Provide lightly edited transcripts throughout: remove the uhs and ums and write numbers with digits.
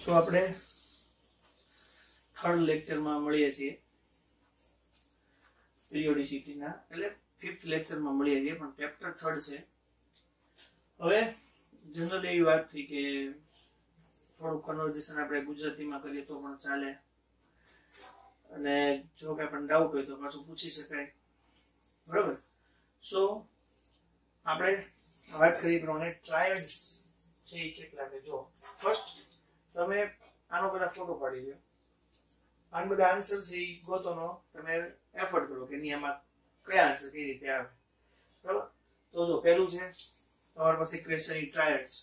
તો આપણે થર્ડ લેક્ચરમાં મળીએ છીએ પીરિયોડિસિટીના, એટલે 5th લેક્ચરમાં મળીએ છીએ, પણ ચેપ્ટર 3rd છે. હવે જનરલી એવી વાત થઈ કે થોડું કન્વર્ઝેશન આપણે ગુજરાતીમાં કરીએ તો પણ ચાલે, અને જો કઈ પણ ડાઉટ હોય તો પાછું પૂછી શકાય, બરાબર. સો આપણે વાત કરીએ પ્રમાણે ટ્રાયડ્સ છે એ કેટલા છે. જો ફર્સ્ટ તમે આનો બધા ફોટો પાડી લો, આના બધા આન્સર છે એ ગોતોનો તમે એફર્ટ કરો કે આમાં કયા આન્સર કઈ રીતે આવે, બરાબર. તો જો પહેલું છે તમારી પાસે ક્વેશ્ચન ટ્રાયડ્સ,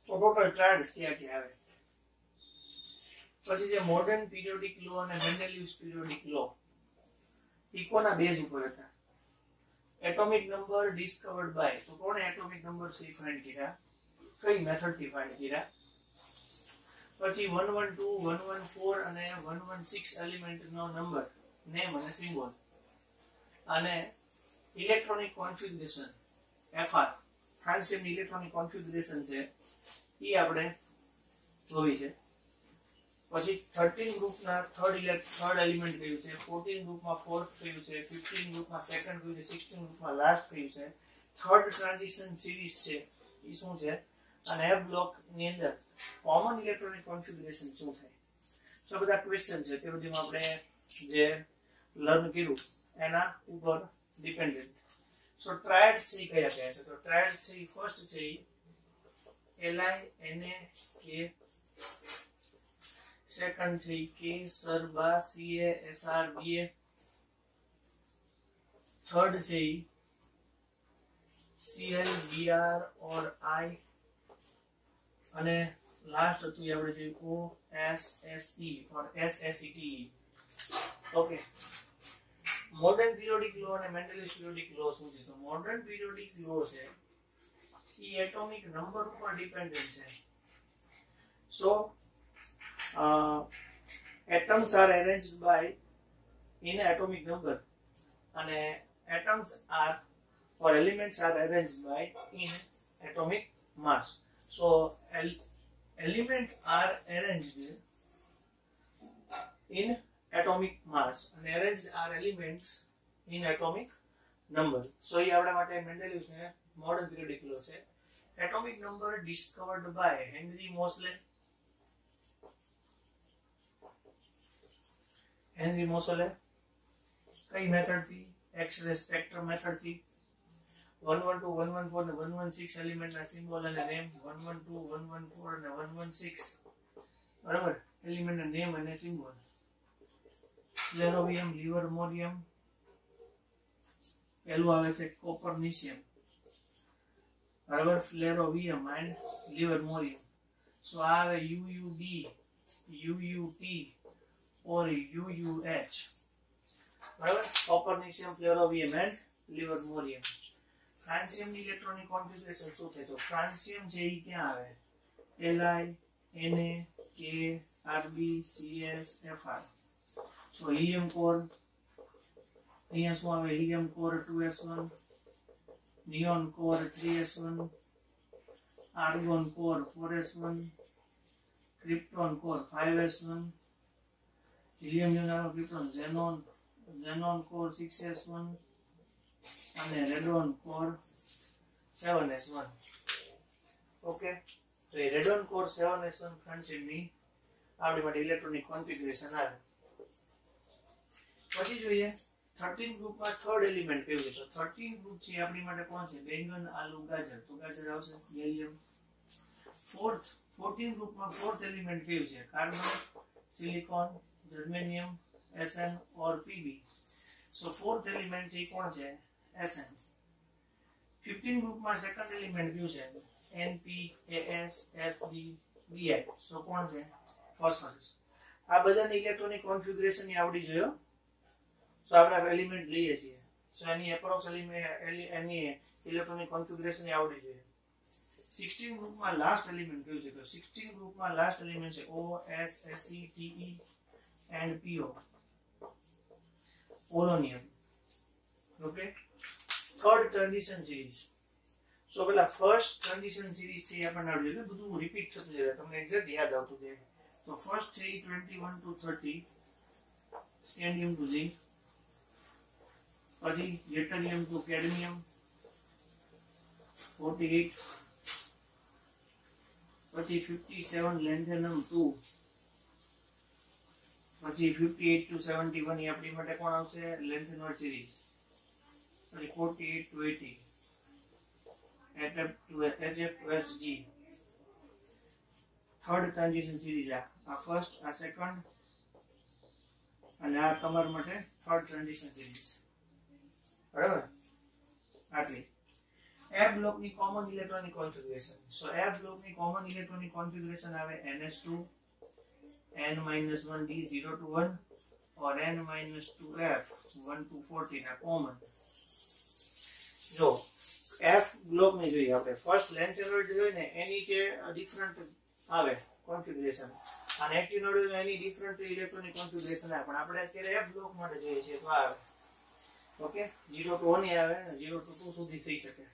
તો ટોટલ ટ્રાયડ્સ ક્યાં ક્યાં આવે. પછી છે મોડર્ન પીરિયોડિક લો અને મેન્ડેલિયસ પીરિયોડિક લો, ઇકોના બેઝ ઉપર હતા. એટોમિક નંબર ડિસ્કવર્ડ બાય, તો કોણે એટોમિક નંબર છે ફાઇન્ડ કર્યા, કઈ મેથડ થી ફાઇન્ડ કર્યા. પછી 112 114 અને 116 એલિમેન્ટ નો નંબર, નેમ અને સિમ્બોલ, અને electronic configuration FR, francium electronic configuration છે એ આપણે જોઈ છે. પછી 13 ગ્રુપના થર્ડ એલિમેન્ટ કયું છે, 14 ગ્રુપમાં ફોર્થ કયું છે, 15 ગ્રુપમાં સેકન્ડ કયું છે, 16 ગ્રુપમાં લાસ્ટ કયું છે, થર્ડ ટ્રાન્ઝિશન સિરીઝ છે એ શું છે, અને એ બ્લોક ની અંદર કોમન ઇલેક્ટ્રોનિક કોન્ફિગરેશન શું થાય. સો બધા ક્વેશ્ચન છે તે બધીમાં આપણે જે લર્ન કર્યું એના ઉપર ડિપેન્ડન્ટ. સો ટ્રાયડ્સ છે કયા કયા છે, તો ટ્રાયડ્સ છે ફર્સ્ટ છે Li Na K, સેકન્ડ છે K સરબા Ca Sr Ba, થર્ડ છે Cl Br or I, અને લાસ્ટ હતું આપણે જે OSSE or SSETE. Okay, modern periodic law અને મેન્ડેલિયસ પીરિયોડિક લો શું છે. તો મોડર્ન પીરિયોડિક લો છે એ એટોમિક નંબર ઉપર ડિપેન્ડન્ટ છે. સો atoms are arranged by in atomic number, અને atoms are or elements are arranged by in atomic mass. So elements are arranged in atomic mass and arranged are elements in atomic number. So ये આપણા માટે મેન્ડેલિયસ ને modern periodic law છે. Atomic number discovered by Henry Moseley. Henry Moseley કઈ method થી, X-ray spectrum method થી. 112 114 અને 116 element ના સિમ્બોલ અને નેમ, 112 114 અને 116, બરાબર, એલિમેન્ટ ના નેમ અને સિમ્બોલ. ફ્લેરોવિયમ, લિવરમોરિયમ, પેલું આવે છે કોપરનિશિયમ, બરાબર, ફ્લેરોવિયમ એન્ડ લિવરમોરિયમ. સો આ આવે UUB, UUT or UUH, બરાબર, કોપરનિશિયમ, ફ્લેરોવિયમ એન્ડ લિવરમોરિયમ. ફ્રાન્સિયમ ઇલેક્ટ્રોનિક કોન્ફિગરેશન શું થાય, તો ફ્રાન્સિયમ છે એ ક્યાં આવે, Li Na K Rb Cs Fr. સો હિલિયમ કોર અહીંયા શું આવે, helium core 2s1, neon core 3s1, argon core 4s1, krypton core 5s1, helium nano krypton xenon core 6s1 અને રેડોન કોર 7s1. ઓકે, તો એ રેડોન કોર 7s1 ફ્રાન્સિયમની આપણી માટે electronic configuration આવે. પછી જોઈએ 13 ગ્રુપમાં થર્ડ એલિમેન્ટ કયું છે. તો 13 ગ્રુપ છે આપણી માટે કોણ છે, બેંગન, આલુ, ગાજર, તો ગાજર આવશે, ગેલિયમ. 14 ગ્રુપમાં ફોર્થ એલિમેન્ટ કયું છે, carbon, silicon, germanium, Sn or Pb. So fourth element છે કોણ છે, Sn. 15 ગ્રુપમાં સેકન્ડ એલિમેન્ટ કયું છે, Np As Sd Bi, સો કોણ છે, ફોસ્ફરસ. આ બધાની ઇલેક્ટ્રોનિક કોન્ફિગરેશન ની આવડી જોયો. સો આપણે એલિમેન્ટ લઈએ છીએ, સો એની એપ્રોક્સ એની ઇલેક્ટ્રોનિક કોન્ફિગરેશન ની આવડી જોઈએ. 16 ગ્રુપમાં લાસ્ટ એલિમેન્ટ કયું છે, તો 16 ગ્રુપમાં લાસ્ટ એલિમેન્ટ છે OSSETE and PO, polonium. Okay, third transition series. So પેલા ફર્સ્ટ ટ્રાન્ઝિશન સિરીઝ છે એ આપણને આવડે, એટલે બધું રિપીટ થતું જાય, તમને એક્ઝેક્ટ યાદ આવતું જાય. તો ફર્સ્ટ છે 21 to 30 સ્કેન્ડિયમ ટુ ઝિંક, પછી ઝેટરિયમ ટુ કેડમિયમ 48, પછી 57 લેન્થેનમ 2, પછી 58 to 71 એ આપણી માટે કોણ આવશે લેન્થેનોઇડ સિરીઝ, પછી 48 to 80 HF to SG, third transition series આ ફર્સ્ટ, આ સેકન્ડ, અને આ તમારા માટે થર્ડ ટ્રાન્ઝિશન સિરીઝ, બરાબર. આટલી A બ્લોકની common electronic configuration. So A બ્લોકની કોમન ઇલેક્ટ્રોનિક કોન્ફિગરેશન આવે NS2 n-1d 0 to 1 or n-2f 1 to 14 આ કોમન. જો F બ્લોક ની જોઈએ આપણે ફર્સ્ટ લેન્થેનોઇડ જોઈએ ને એની જે ડિફરન્ટ આવે કોન્ફિગરેશન, અને એક્ટિનોઇડ એની ડિફરન્ટ ઇલેક્ટ્રોનિક કોન્ફિગરેશન આવે, પણ આપણે અત્યારે F બ્લોક માટે જોઈએ છે તો આવે. ઓકે, 0 to 1 આવે, 0 to 2 સુધી થઈ શકે.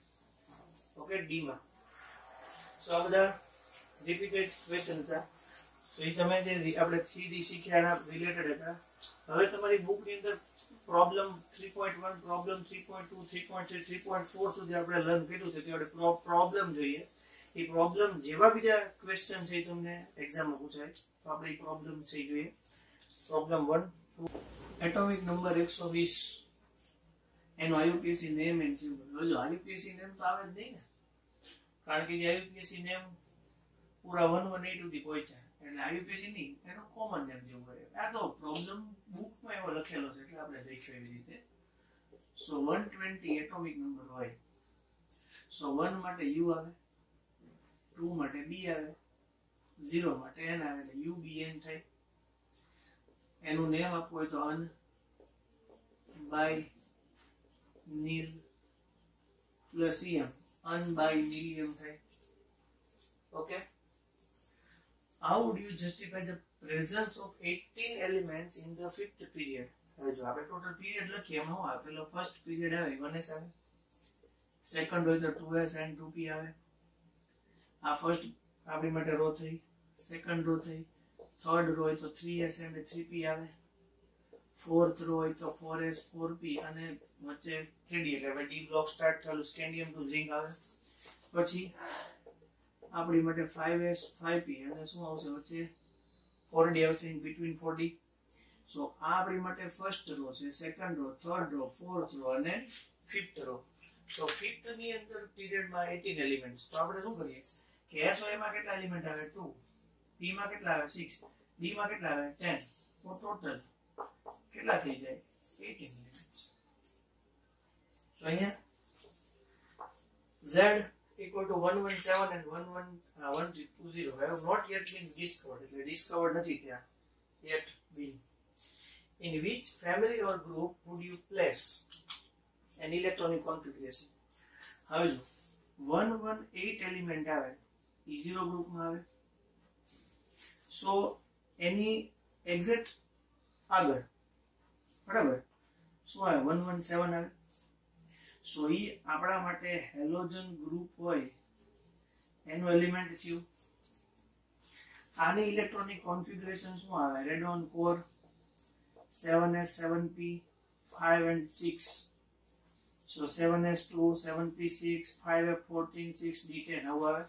ઓકે, ડી માં. સો આ બધા રિપીટેડ ક્વેશ્ચન હતા. તો એ તમે જે આપણે 3D શીખ્યાના રિલેટેડ હતા. હવે તમારી બુક ની અંદર પ્રોબ્લેમ 3.1, પ્રોબ્લેમ 3.2, 3.3, 3.4 સુધી આપણે લર્ન કર્યું છે. તે આપણે પ્રોબ્લેમ જોઈએ. એ પ્રોબ્લેમ જેવા બીજા ક્વેશ્ચન છે તમને એક્ઝામમાં પૂછાય, તો આપણે એ પ્રોબ્લેમ છે જોઈએ. પ્રોબ્લેમ 1, એટોમિક નંબર 120 એનો આઈયુપીએસસી નેમ એન્ડ સિમ્બોલ. જો આઈયુપીએસસી નેમ તો આવે જ નહીં ને, કારણ કે જે આઈયુપીએસસી નેમ પૂરા 118 સુધી પહોંચ્યા, એટલે આઈયુપીએસસી નહીં, એનો કોમન નેમ જેવું હોય. આ તો પ્રોબ્લેમ બુકમાં એવો લખેલો છે એટલે આપણે લખ્યો એવી રીતે. સો 120 એટોમિક નંબર હોય. સો 1 માટે U આવે, 2 માટે B આવે, 0 માટે N આવે, એટલે UBN થાય. એનું નેમ આપવું હોય તો un bi nil plus EM, unbinylium થાય. Okay, how would you justify the presence of 18 elements in the fifth period? હવે જો આપણે ટોટલ પીરિયડ લખીએ એમાં શું આવે, પેલો ફર્સ્ટ પીરિયડ આવે 1s આવે, સેકન્ડ હોય તો 2s and 2p આવે. આ ફર્સ્ટ આપણી માટે રો થઈ, સેકન્ડ રો થઈ, થર્ડ રો હોય તો 3s and 3p આવે, ફોર્થ રો હોય તો 4s 4p, અને વચ્ચે 3d એટલે ડી બ્લોક સ્ટાર્ટ થયેલું સ્કેન્ડિયમ ટુ ઝિંક આવે. પછી આપણી માટે 5s 5p, અને શું આવશે વચ્ચે 4d આવશે ઇન બિટવીન 4d. સો આ આપણી માટે ફર્સ્ટ રો છે, second row, third row, fourth row અને ફિફ્થ રો. સો ફિફ્થ ની અંદર પીરિયડમાં 18 એલિમેન્ટ્સ. તો આપણે શું કરીએ કે s હોય એમાં કેટલા એલિમેન્ટ આવે 2, p માં કેટલા આવે 6, d માં કેટલા આવે 10, તો ટોટલ કેટલા થઈ જાય 18 એલિમેન્ટ્સ. તો અહીંયા z equal to 117 and 120 have not yet been discovered. એટલે discovered નથી થયા yet been. In which family or group would you place an electronic configuration? હવે જો 118 એલિમેન્ટ આવે એ 0 ગ્રુપમાં આવે. સો એની એક્ઝેક્ટ આગળ બરાબર શું આવે 117 આવે. સો એ આપણા માટે હેલોજન ગ્રુપ હોય એનું એલિમેન્ટ થયું. આની ઇલેક્ટ્રોનિક કોન્ફિગરેશન શું આવે, radon core 7s 7p 5 and 6. So 7s2 7p 6 5f14 6d10 આવું આવે.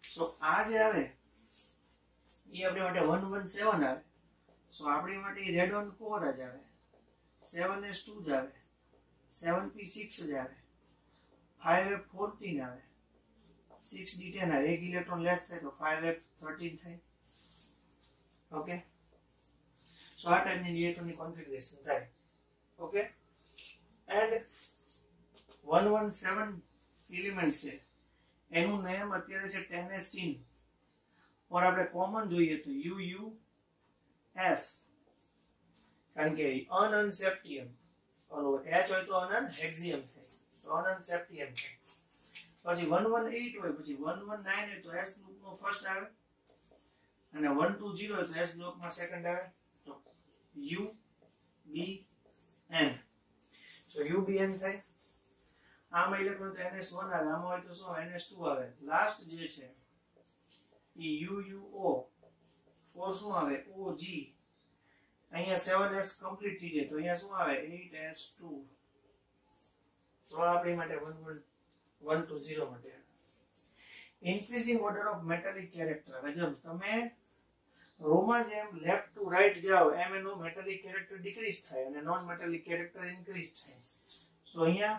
સો આ જે આવે એ આપણી માટે 117 આવે. સો આપણી માટે રેડોન કોર જ આવે, 7s2 જ આવે, 7p6 જ આવે, 5f14 આવે, 6d10 આવે. એક ઇલેક્ટ્રોન લેસ થાય તો 5f13 થાય. ઓકે, સો આ ટાઈપની ઇલેક્ટ્રોનિક કોન્ફિગરેશન થાય. ઓકે, એન્ડ 117 એલિમેન્ટ છે એનું નેમ અત્યારે છે 10s sin, ઓર આપણે કોમન જોઈએ તો UUS, કારણ કે અનસેપ્ટિયમ, ઓલો H હોય તો હેક્સિયમ થાય, તો અનસેપ્ટિયમ થાય. પછી 118 હોય, પછી 119 હોય તો S ગ્રુપમાં ફર્સ્ટ આવે, અને 120 હોય તો S બ્લોકમાં સેકન્ડ આવે. તો UBN, સો UBN થાય. આમાં ઇલેક્ટ્રોન તો NS1 આવે, આમાં હોય તો શું NS2 આવે. લાસ્ટ જે છે એ UUO, 4 શું આવે OG અહીંયા 7s કમ્પ્લીટ થઈ જાય તો અહીંયા શું આવે 8s2 તો આપણી માટે 120 માટે increasing order of metallic character. હવે જો તમે રોમાં જેમ લેફ્ટ ટુ રાઈટ જાઓ એમ એનો મેટાલિક કેરેક્ટર ડિક્રીઝ થાય અને નોન મેટાલિક કેરેક્ટર ઇન્ક્રીઝ થાય. સો અહીંયા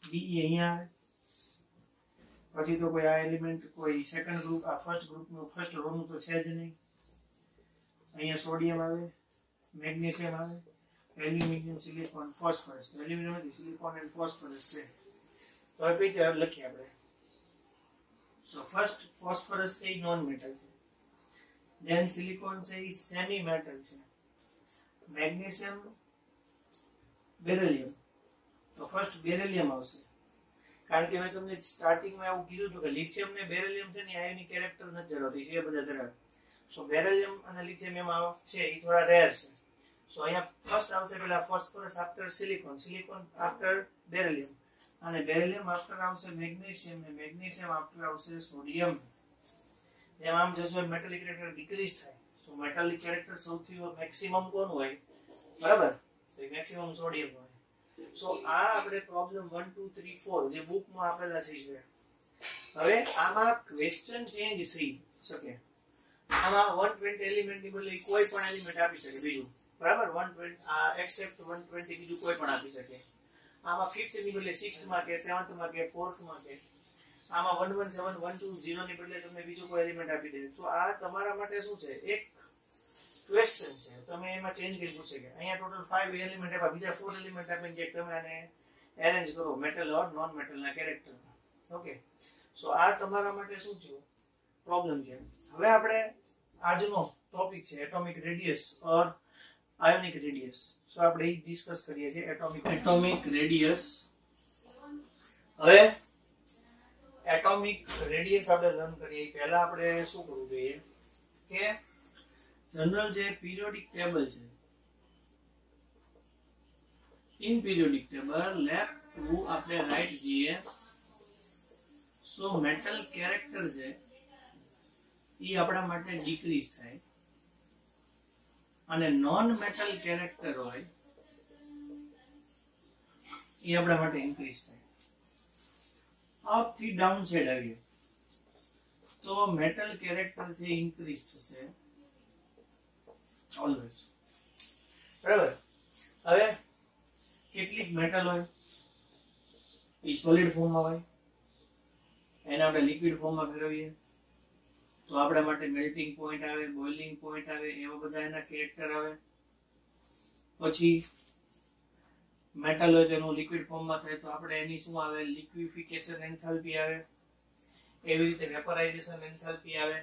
DE અહીંયા આવે પછી તો કોઈ આ એલિમેન્ટ કોઈ સેકન્ડ ગ્રુપ આ ફર્સ્ટ ગ્રુપનું ફર્સ્ટ રોનું તો છે જ નહીં. અહીંયા સોડિયમ આવે મેગ્નેશિયમ આવે aluminium silicon phosphorus aluminium silicon and phosphorus છે. તો હવે કઈ રીતે લખીએ આપણે. સો ફર્સ્ટ ફોસ્ફરસ છે નોન મેટલ છે, then સિલિકોન છે એ સેમી મેટલ છે, મેગ્નેશિયમ બેરિલિયમ તો ફર્સ્ટ બેરિલિયમ આવશે કારણ કે મેં તમને સ્ટાર્ટિંગમાં એવું કીધું હતું કે લિથિયમ ને બેરિલિયમ છે ને આયોનિક કેરેક્ટર નથી ધરાવતી છે એ બધા ધરાવે. સો બેરિલિયમ અને લિથિયમ એમાં છે એ થોડા રેર છે. સો અહીંયા ફર્સ્ટ આવશે પેલા phosphorus after silicon, silicon after beryllium અને બેરિલિયમ આફ્ટર આવશે મેગ્નેશિયમ ને મેગ્નેશિયમ આફ્ટર આવશે સોડિયમ. જેમ આમ જશો મેટાલિક કેરેક્ટર ડિક્રીઝ થાય. સો મેટાલિક કેરેક્ટર સૌથી મેક્સિમમ કોણ હોય બરાબર તો મેક્સિમમ સોડિયમ હોય. સો આ આપણે પ્રોબ્લેમ 1 2 3 4 જે બુકમાં આપેલા છે છે. હવે આમાં ક્વેશ્ચન ચેન્જ થઈ શકે. આમાં 120 એલિમેન્ટની બદલે કોઈ પણ એલિમેન્ટ આપી શકે બીજું બરાબર 120 આ એક્સેપ્ટ 120 બીજું કોઈ પણ આપી શકે. આમાં 5th ની બદલે 6th માં કે 7th માં કે 4th માં કે આમાં 117 120 ની બદલે તમને બીજું કોઈ એલિમેન્ટ આપી દે. તો આ તમારા માટે શું છે એક ક્વેશ્ચન છે. તમે એમાં ચેન્જ કરી પૂછે કે અહીંયા ટોટલ 5 એલિમેન્ટ આપ્યા બીજા 4 એલિમેન્ટ આપીને કે તમે આને એરેન્જ કરો મેટલ ઓર નોન મેટલ ના કેરેક્ટર. ઓકે સો આ તમારા માટે શું થયું પ્રોબ્લેમ છે. હવે આપણે આજનો ટોપિક છે એટોમિક રેડિયસ ઓર આયોનિક રેડિયસ. સો આપણે એ ડિસ્કસ કરીએ છીએ એટોમિક રેડિયસ. હવે એટોમિક રેડિયસ આપણે લર્ન કરીએ પહેલા આપણે શું કરવું જોઈએ કે જનરલ જે પીરિયોડિક ટેબલ છે in periodic table left to આપણે રાઈટ જઈએ. સો મેટલ કેરેક્ટર છે એ આપણા માટે ડિક્રીઝ થાય અને નોન મેટલ કેરેક્ટર હોય એ આપણા માટે ઇન્ક્રીઝ થાય. અપ થી ડાઉન સાઈડ આવીએ તો મેટલ કેરેક્ટર છે ઇન્ક્રીઝ થશે ઓલવેઝ બરાબર. હવે કેટલીક મેટલ હોય એ સોલિડ ફોર્મમાં હોય એને આપણે લિક્વિડ ફોર્મમાં ફેરવીએ તો આપણા માટે મેલ્ટિંગ પોઈન્ટ આવે બોઇલિંગ પોઈન્ટ આવે એવા બધા એના કેરેક્ટર આવે. પછી મેટલ હોય તેનું લિક્વિડ ફોર્મમાં થાય તો આપણે એની શું આવે લિક્વિફિકેશન એન્થાલ્પી આવે. એવી રીતે વેપરાઇઝેશન એન્થાલ્પી આવે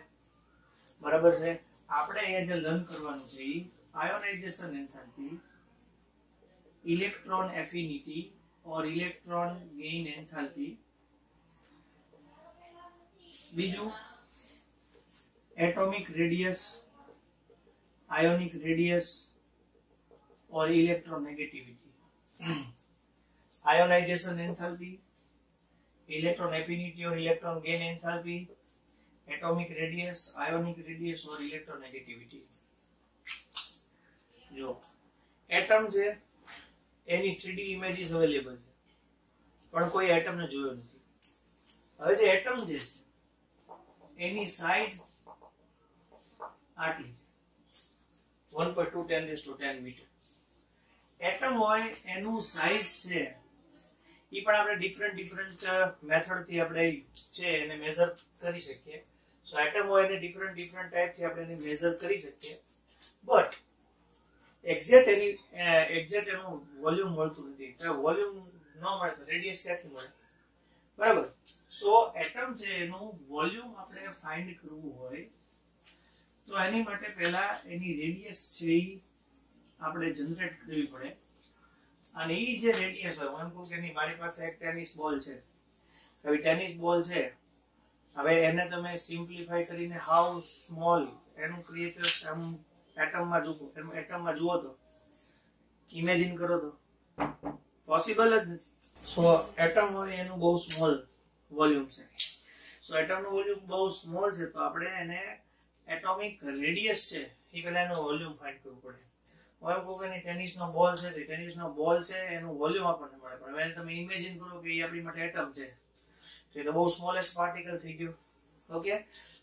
બરાબર છે. આપણે અહીંયા જે લર્ન કરવાનું છે એ ionisation enthalpy, electron affinity or electron gain enthalpy. બીજું એટોમિક રેડિયસ, આયોનિક રેડિયસ और electronegativity, ionisation enthalpy, electron affinity और electron gain enthalpy, atomic radius, ionic radius और इलेक्ट्रोनेगेटिविटी. जो एटम છે એની 3D ઇમેજીસ અવેલેબલ છે પણ કોઈ એટમ ને જોયો નથી. હવે જે એટમ છે એની સાઈઝ આટલી છે 1.2 10 મીટર. એટમ હોય એનું સાઈઝ છે એ પણ આપણે ડિફરન્ટ મેથડ થી આપણે છે એને મેઝર કરી શકીએ. સો એટમ હોય એને ડિફરન્ટ ટાઈપ થી આપણે એને મેઝર કરી શકીએ બટ એક્ઝેક્ટ એનું વોલ્યુમ મળતું નથી. વોલ્યુમ ન મળે તો રેડિયસ ક્યાંથી મળે બરાબર. સો એટમ છે એનું વોલ્યુમ આપણે ફાઇન્ડ કરવું હોય તો એની માટે પહેલા એની રેડિયસ છે એ આપણે જનરેટ કરવી પડે. અને એ જે રેડિયસ હોય હું કહું કે મારી પાસે એક ટેનિસ બોલ છે. હવે ટેનિસ બોલ છે હવે એને તમે સિમ્પ્લિફાઈ કરીને હાઉ સ્મોલ એનું ક્રિએટર એટમમાં જુઓ તો ઇમેજિન કરો તો પોસિબલ જ નથી. સો એટમ હોય એનું બહુ સ્મોલ વોલ્યુમ છે. સો એટમનું વોલ્યુમ બહુ સ્મોલ છે તો આપણે એને એટોમિક રેડિયસ છે એ પહેલા એનું વોલ્યુમ ફાઇન્ડ કરવું પડે. હવે કહું કે ટેનિસનો બોલ છે, ટેનિસનો બોલ છે એનું વોલ્યુમ આપણને મળે, પણ હવે તમે ઇમેજિન કરો કે એ આપણી માટે એટમ છે, તો એ તો બહુ સ્મોલેસ્ટ પાર્ટિકલ થઈ ગયું. ઓકે,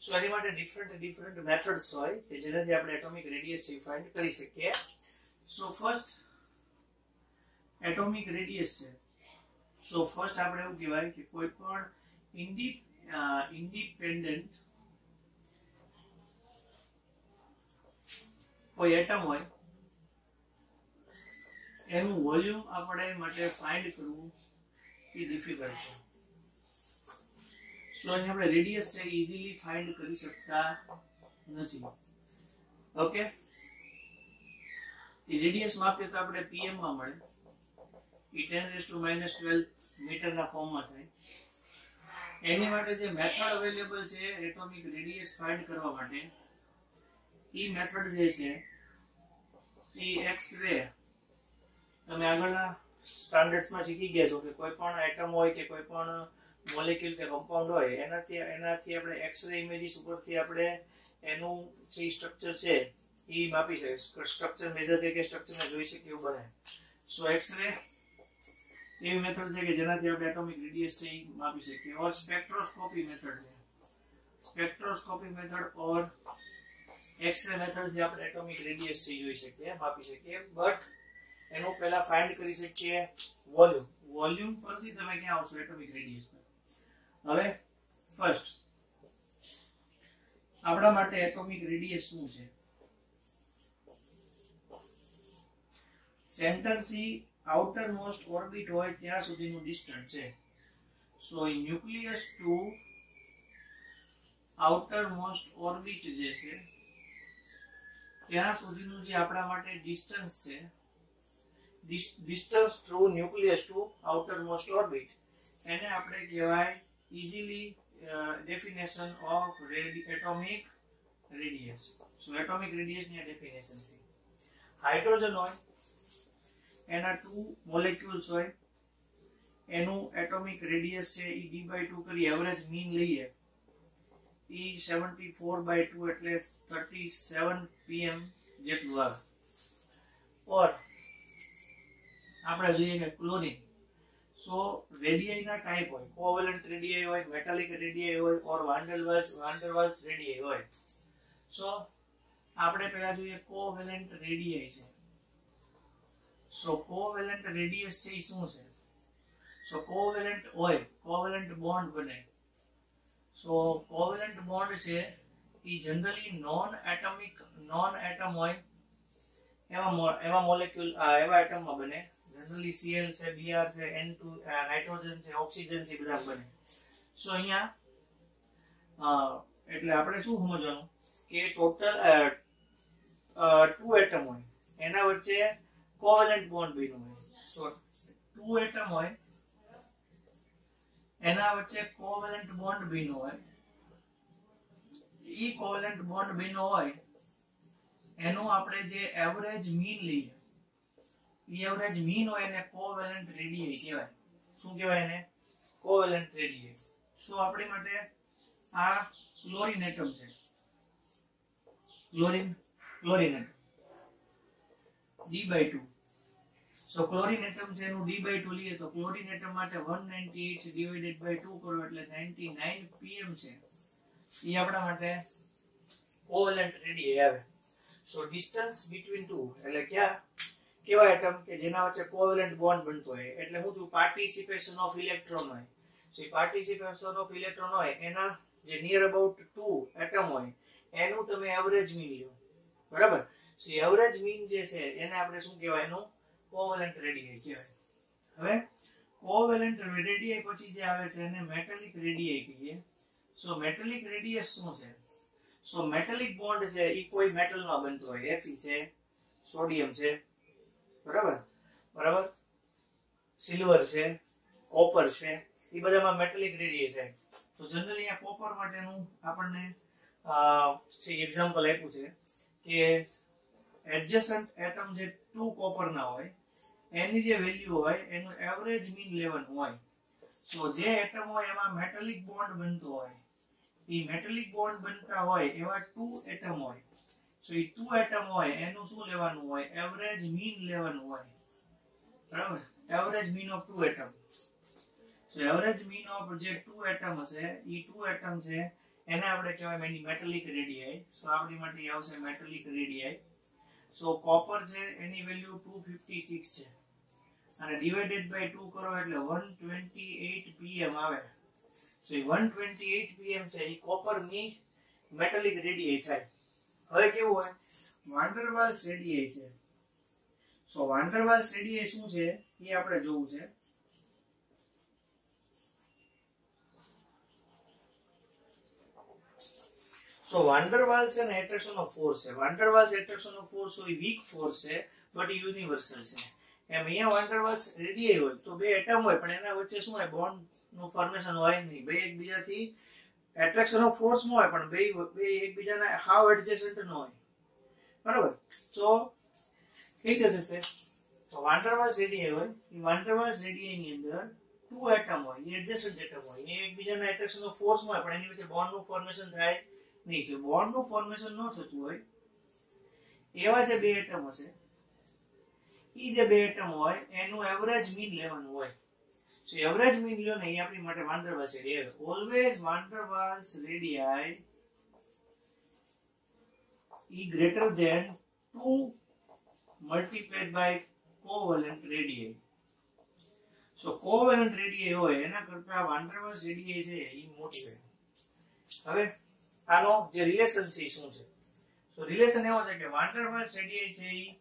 સો એની માટે ડિફરન્ટ મેથડ્સ હોય કે જેનાથી આપણે એટોમિક રેડિયસ ફાઇન્ડ કરી શકીએ. સો ફર્સ્ટ એટોમિક રેડિયસ છે. સો ફર્સ્ટ આપણે એવું કહેવાય કે કોઈ પણ ઇન્ડિપેન્ડન્ટ કોઈ એટમ હોય એનું વોલ્યુમ આપણે માટે ફાઇન્ડ કરવું એ ડિફિકલ્ટ છે. સો અહીં આપણે રેડિયસ છે ઈઝીલી ફાઇન્ડ કરી શકતા નથી. ઓકે, એ રેડિયસ માપીએ તો આપણે pm માં મળે, એ 10⁻12 મીટરના ફોર્મમાં થાય. એની માટે જે મેથડ અવેલેબલ છે એટોમિક રેડિયસ ફાઇન્ડ કરવા માટે, એ મેથડ જે છે એ એક્સ-રે, તમે આગળના સ્ટાન્ડર્ડ્સમાં શીખી ગયા છો કે કોઈ પણ એટમ હોય કે કોઈ પણ મોલેક્યુલ કે કમ્પાઉન્ડ હોય એનાથી આપણે એક્સ-રે ઇમેજીસ ઉપરથી આપણે એનું જે સ્ટ્રક્ચર છે એ માપી શકીએ, સ્ટ્રક્ચર મેજર કરીને સ્ટ્રક્ચરને જોઈ શકીએ એવું બને. સો એક્સ-રે એવી મેથડ છે કે જેનાથી આપણે એટોમિક રેડિયસ છે એ માપી શકીએ. ઓર સ્પેક્ટ્રોસ્કોપી મેથડ છે, સ્પેક્ટ્રોસ્કોપી મેથડ ઓર એક્સ-રે મેથડ થી આપણે એટોમિક રેડિયસ છે જોઈ શકીએ, માપી શકીએ. બટ એનું પહેલા ફાઇન્ડ કરી શકીએ વોલ્યુમ. વોલ્યુમ પરથી તમે ક્યાં આવશો? એટોમિક રેડિયસ પર. હવે ફર્સ્ટ આપણા માટે એટોમિક રેડિયસ શું છે? સેન્ટર થી આઉટર મોસ્ટ ઓર્બિટ હોય ત્યાં સુધીનું ડિસ્ટન્સ છે. So nucleus to outermost orbit જે છે ત્યાં સુધીનું જે આપણા માટે ડિસ્ટન્સ છે, distance through nucleus to outermost orbit, એને આપણે કહેવાય easily definition of atomic radius. So atomic radius ની ડેફિનેશન છે હાઇડ્રોજન હોય એના 2 મોલેક્યુલ્સ હોય, એનું એટોમિક રેડિયસ છે એ d/2 કરી એવરેજ મીન લઈએ એ 74/2 એટલે 37 pm જેટલું આવે. ઓર આપણે જોઈએ કે ક્લોરીન, સો રેડિયાઈ ના ટાઈપ હોય, કોવેલેન્ટ રેડિયાઈ હોય, મેટાલિક રેડિયાઈ હોય ઓર વાન્ડરવાલ્સ રેડિયાઈ હોય. સો આપણે પહેલા જોઈએ કોવેલેન્ટ રેડિયાઈ છે. સો કોવેલેન્ટ રેડિયસ છે એ શું છે? સો કોવેલેન્ટ હોય, કોવેલેન્ટ બોન્ડ બને. સો કોવેલેન્ટ બોન્ડ છે એ જનરલી નોન એટમ હોય એવા મોલેક્યુલ એવા એટમમાં બને. જનરલી Cl છે, Br છે, N2 નાઇટ્રોજન છે, ઓક્સિજન છે, બધા બને. સો અહીંયા એટલે આપણે શું સમજવાનું કે ટોટલ 2 એટમ હોય એના વચ્ચે કોવેલેન્ટ બોન્ડ બન્યો હોય. સો 2 એટમ હોય એના વચ્ચે કોવેલેન્ટ બોન્ડ બન્યો હોય, ઈ કોવેલેન્ટ બોન્ડ બન્યો હોય એનું આપણે જે એવરેજ મીન લઈએ, ઈ એવરેજ મીન હોય એને કોવેલેન્ટ રેડિયસ કહેવાય. શું કહેવાય એને? Covalent radius. સો આપણી માટે આ ક્લોરીન એટમ છે, ક્લોરીન એટમ d/2. સો ક્લોરીન એટમ છે એનું d/2 લઈએ તો ક્લોરીન એટમ માટે 198 ડિવાઇડેડ બાય 2 કરો એટલે 99 pm છે. એ આપણા માટે કોવેલેન્ટ રેડિયસ આવે. સો ડિસ્ટન્સ બિટવીન ટુ એટલે કેવા એટમ કે જેના વચ્ચે કોવેલેન્ટ બોન્ડ બનતો હોય, એટલે શું થયું? પાર્ટિસિપેશન ઓફ ઇલેક્ટ્રોન હોય. સો પાર્ટિસિપેશન ઓફ ઇલેક્ટ્રોન હોય એના જે નિયર અબાઉટ 2 એટમ હોય એનું તમે એવરેજ મીન લો, બરાબર? સો એવરેજ મીન જે છે એને આપણે શું કહેવાય? એનું કોવેલેન્ટ રેડિયસ કહેવાય. હવે કોવેલેન્ટ રેડિયસ પછી જે આવે છે એને મેટાલિક રેડિયસ કહીએ. સો મેટાલિક રેડિયસ શું છે? સો મેટાલિક બોન્ડ છે એ કોઈ મેટલમાં બનતો હોય, Fe છે, સોડિયમ છે, બરાબર, સિલ્વર છે, કોપર છે, એ બધામાં મેટાલિક રેડિયસ છે. તો જનરલી આ કોપર માટેનું આપણને જે એક્ઝામ્પલ આપ્યું છે કે એડજસન્ટ એટમ જે 2 કોપર ના હોય એની જે વેલ્યુ હોય એનું એવરેજ મીન લેવાનું હોય. સો જે એટમ હોય એમાં મેટાલિક બોન્ડ બનતો હોય એ મેટાલિક બોન્ડ બનતા હોય એવા 2 એટમ હોય. સો એ 2 એટમ હોય એનું શું લેવાનું હોય? એવરેજ મીન લેવાનું હોય. બરાબર? Average mean of 2 atom. So average mean of જે 2 એટમ હશે એ 2 એટમ છે એને આપણે કહેવાય એની મેટાલિક રેડિયાઈ. સો આપણી માટે આવશે મેટાલિક રેડિયાઈ. સો કોપર છે એની વેલ્યુ 256 છે અને ડિવાઇડેડ બાય 2 કરો એટલે 128 pm આવે. સો 128 pm છે એ કોપર ની મેટાલિક રેડિયાઈ થાય. હવે કેવું હોય? વાન ડર વાલ્સ રેડિયાઈ છે. સો વાન ડર વાલ્સ રેડિયાઈ શું છે એ આપણે જોવું છે. સો વાન ડર વાલ્સ છે ને એટ્રેક્શન ઓફ ફોર્સ છે. Van der વાલ્સ attraction of force હોય વીક ફોર્સ છે બટ યુનિવર્સલ છે. એમ અહીંયા વાન ડર વાલ્સ રેડિયાઈ હોય તો બે એટમ હોય પણ એના વચ્ચે શું હોય? બોન્ડ નું ફોર્મેશન હોય નહીં. બે એકબીજાથી એટ્રેક્શન ઓફ ફોર્સ માં હોય પણ બે એકબીજાના હાવ એડજેસન્ટ ન હોય. બરાબર? તો કઈ રીતે થશે? તો વાન ડર વાલ્સ રેડિયાઈ હોય એ વાન ડર વાલ્સ રેડિયાઈ ની અંદર 2 એટમ હોય એ એડજેસન્ટ એટમ હોય એ એકબીજાના એટ્રેક્શન ઓફ ફોર્સ માં હોય પણ એની વચ્ચે બોન્ડ નું ફોર્મેશન થાય નહીં. જો બોન્ડ નું ફોર્મેશન ન થતું હોય એવા જે બે એટમ હશે ઈ જે બે એટમ હોય એનું એવરેજ મીન લેવાનું હોય. સો એવરેજ મીન લ્યો ને એ આપણી માટે van der Waals રેડિયાઈ. Always van der Waals radii is greater than 2 multiplied by covalent radii. So covalent radii હોય એના કરતા વાન ડર વાલ્સ રેડિયાઈ છે ઈ મોટી હોય. હવે આનો જે રિલેશન છે શું છે? સો રિલેશન એવો છે કે વાન ડર વાલ્સ રેડિયાઈ છે ઈ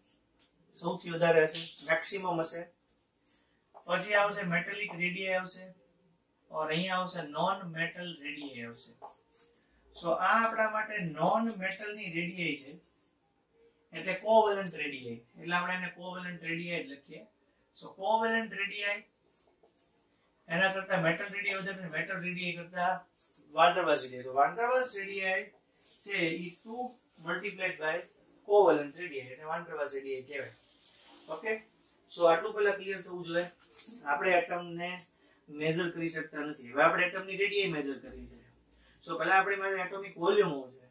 સૌથી વધારે હશે, મેક્સિમમ હશે. પછી આવશે મેટાલિક રેડિયાઈ આવશે और અહીંયા આવશે નોન મેટલ રેડિયાઈ આવશે. સો આ આપણા માટે નોન મેટલ ની રેડિયાઈ છે એટલે કોવેલેન્ટ રેડિયાઈ. એટલે આપણે એને કોવેલેન્ટ રેડિયાઈ લખીએ. સો કોવેલેન્ટ રેડિયાઈ એના કરતા મેટલ રેડિયાઈ વધારે, મેટલ રેડિયાઈ કરતા વાન ડર વાલ્સ રેડિયાઈ. તો વાન ડર વાલ્સ રેડિયાઈ છે ઈ 2 મલ્ટીપ્લાઇડ બાય કોવેલેન્ટ રેડિયાઈ એટલે વાન ડર વાલ્સ રેડિયાઈ કહેવાય. ઓકે? સો આટલું પહેલા ક્લિયર થવું જોઈએ. આપણે એટમ ને મેજર કરી શકતા નથી. હવે આપણે એટમ ની રેડિયાઈ મેજર કરવી છે. સો પહેલા આપણી પાસે એટોમિક વોલ્યુમ હોવું જોઈએ.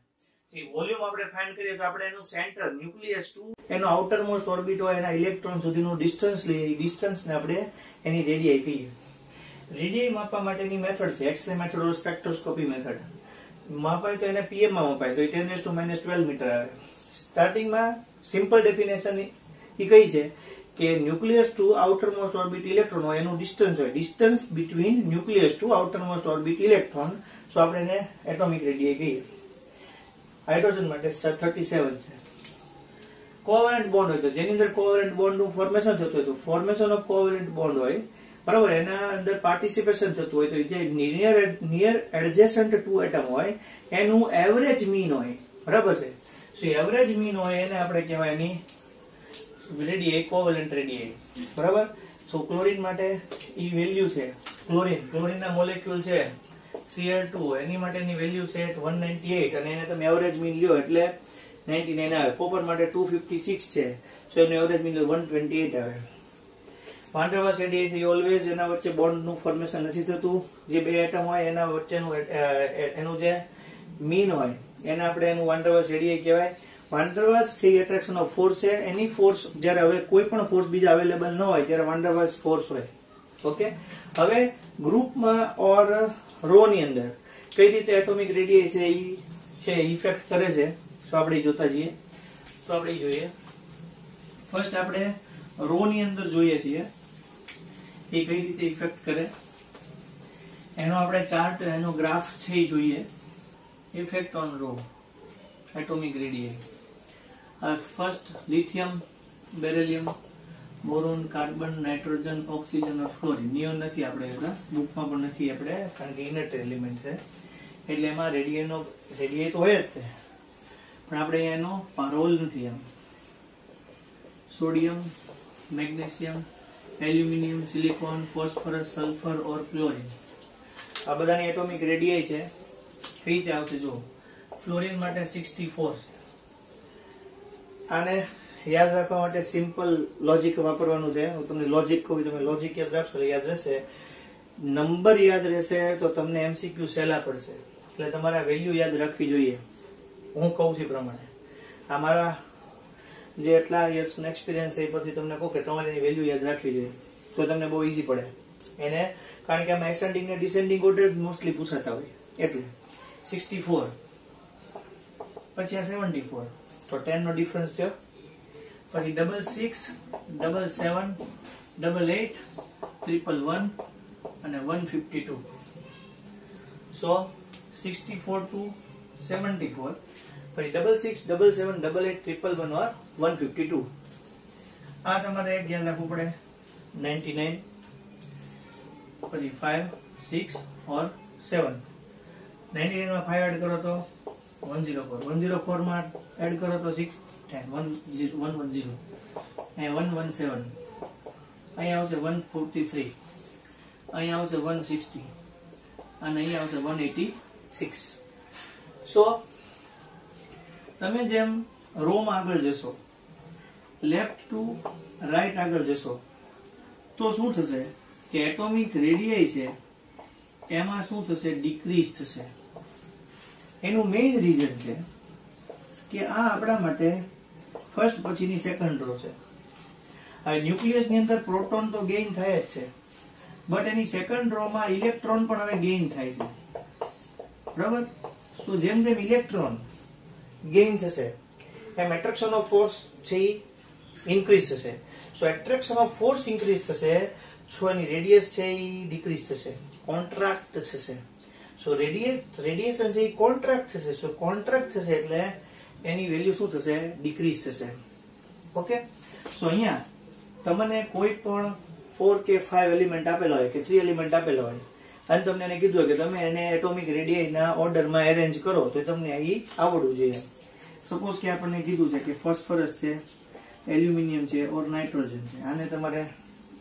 જે વોલ્યુમ આપણે ફાઇન્ડ કરીએ તો આપણે એનું સેન્ટર ન્યુક્લિયસ ટુ એનો આઉટર મોસ્ટ ઓર્બિટ હોય એના ઇલેક્ટ્રોન સુધીનું ડિસ્ટન્સ લઈએ. ડિસ્ટન્સ ને આપણે એની રેડિયાઈ કહીએ. રેડિયાઈ માપવા માટેની મેથડ છે એક્સ-રે મેથડ ઓર સ્પેક્ટ્રોસ્કોપી મેથડ. માપાય તો એને પીએમ માં મપાય તો 10⁻⁻12 મીટર આવે. સ્ટાર્ટિંગમાં સિમ્પલ ડેફિનેશન ઈ કઈ છે કે nucleus to outermost orbit electron હોય એનું ડિસ્ટન્સ હોય. Distance between nucleus to outermost orbit electron. So આપણે એને એટોમિક રેડિયાઈ કહીએ. હાઇડ્રોજન માટે 37 છે. કોવેલેન્ટ બોન્ડ હોય તો જેની અંદર કોવેલેન્ટ બોન્ડ નું ફોર્મેશન થતું હોય તો ફોર્મેશન ઓફ કોવેલેન્ટ બોન્ડ હોય. બરાબર? એના અંદર પાર્ટિસિપેશન થતું હોય તો જે નિયર એડજેસન્ટ 2 એટમ હોય એનું એવરેજ મીન હોય. બરાબર છે? સો એવરેજ મીન હોય એને આપણે કહેવાય એની રેડિયાઈ કોવેલેન્ટ રેડિયાઈ. બરાબર? સો ક્લોરીન માટે ઈ વેલ્યુ છે. ક્લોરીન ના મોલેક્યુલ છે Cl2 એની માટેની વેલ્યુ છે 198 અને એને તમે એવરેજ મીન લ્યો એટલે 99 આવે. કોપર માટે 256 છે. સો એનું એવરેજ મીન 128 આવે. વાન ડર વાલ્સ રેડિયાઈ છે ઓલવેઝ એના વચ્ચે બોન્ડ નું ફોર્મેશન નથી થતું. જે બે એટમ હોય એના વચ્ચેનું એનું જે મીન હોય એને આપણે એનું વાન ડર વાલ્સ રેડિયાઈ કહેવાય. વાન ડર વાલ્સ છે એટ્રેક્શન ઓફ ફોર્સ છે. એની ફોર્સ જ્યારે હવે કોઈ પણ ફોર્સ બીજા અવેલેબલ ન હોય ત્યારે વાન ડર વાલ્સ ફોર્સ હોય. ઓકે? હવે ગ્રુપમાં ઓર રો ની અંદર કઈ રીતે એટોમિક રેડિયાઈ છે ઇફેક્ટ કરે છે તો આપણે જોતા જઈએ. તો આપણે જોઈએ ફર્સ્ટ આપણે રો ની અંદર જોઈએ છીએ એ કઈ રીતે ઇફેક્ટ કરે એનો આપણે ચાર્ટ એનો ગ્રાફ છે એ જોઈએ. Effect on row atomic radii. First lithium, beryllium, boron, carbon, nitrogen, oxygen और ફ્લોરિન. નિયોન નથી આપણે બુકમાં પણ નથી આપણે કારણ કે ઇનર્ટ એલિમેન્ટ છે એટલે એમાં રેડિયાઈ તો હોય જ તે પણ આપણે એનો રોલ નથી. એમ sodium, magnesium, aluminium, silicon, phosphorus, sulphur और ક્લોરીન આ બધાની એટોમિક રેડિયાઈ છે. કઈ રીતે આવશે જો ફ્લોરિન માટે 64 છે. આને યાદ રાખવા માટે સિમ્પલ લોજિક વાપરવાનું છે. હું તમને લોજિક કહું, તમે લોજિક યાદ રાખશો યાદ રહેશે. નંબર યાદ રહેશે તો તમને એમસીક્યુ સહેલા પડશે. એટલે તમારે આ વેલ્યુ યાદ રાખવી જોઈએ. હું કહું છું પ્રમાણે આ મારા જે એટલા યર્સનો એક્સપિરિયન્સ છે એ પરથી તમને કહું કે તમારે એની વેલ્યુ યાદ રાખવી જોઈએ તો તમને બહુ ઈઝી પડે એને, કારણ કે આમાં એસેન્ડિંગ ને ડિસેન્ડિંગ ઓર્ડર મોસ્ટલી પૂછાતા હોય. એટલે 64 પછી આ 74 તો 10 નો ડિફરન્સ થયો. પછી 66 77 88 111 અને 152. સો 64 to 74 પછી 66 77 88 111 or 152. આ તમારે એક ધ્યાન રાખવું પડે. 99 પછી 5 6 or 7. 99 માં 5 એડ કરો તો 104. 104 માં એડ કરો તો 6 10 110 અને 117. અહીંયા આવશે 143, અહીંયા આવશે 160 અને અહીંયા આવશે 186. સો તમે જેમ રો માં આગળ જશો, લેફ્ટ ટુ રાઈટ આગળ જશો તો શું થશે કે એટોમિક રેડિયાઈ છે એમાં શું થશે, ડિક્રીઝ થશે. એનું મેઇન રીઝન છે કે આ આપણા માટે ફર્સ્ટ પછીની સેકન્ડ રો છે. આ ન્યુક્લિયસ ની અંદર પ્રોટોન તો ગેઇન થાય જ છે, બટ એની સેકન્ડ રો માં ઇલેક્ટ્રોન પણ હવે ગેઇન થાય છે. બરાબર? સો જેમ જેમ ઇલેક્ટ્રોન ગેઇન થશે એમ એટ્રેક્શન ઓફ ફોર્સ છે ઇન્ક્રીઝ થશે. સો એટ્રેક્શન ઓફ ફોર્સ ઇન્ક્રીઝ થશે, સો એની રેડિયસ છે એ ડિક્રીઝ થશે, કોન્ટ્રાક્ટ થશે. સો રેડિયેશન છે એ કોન્ટ્રાક્ટ થશે. સો કોન્ટ્રાક્ટ થશે એટલે એની વેલ્યુ શું થશે, ડિક્રીઝ થશે. ઓકે? સો અહીંયા તમને કોઈ પણ 4 કે 5 એલિમેન્ટ આપેલા હોય કે 3 એલિમેન્ટ આપેલા હોય અને તમને એને કીધું કે તમે એને એટોમિક રેડિયાઈના ઓર્ડરમાં એરેન્જ કરો તો તમને અહીં આવડવું જોઈએ. સપોઝ કે આપણને કીધું છે કે ફોસ્ફરસ છે, એલ્યુમિનિયમ છે ઓર નાઇટ્રોજન છે. આને તમારે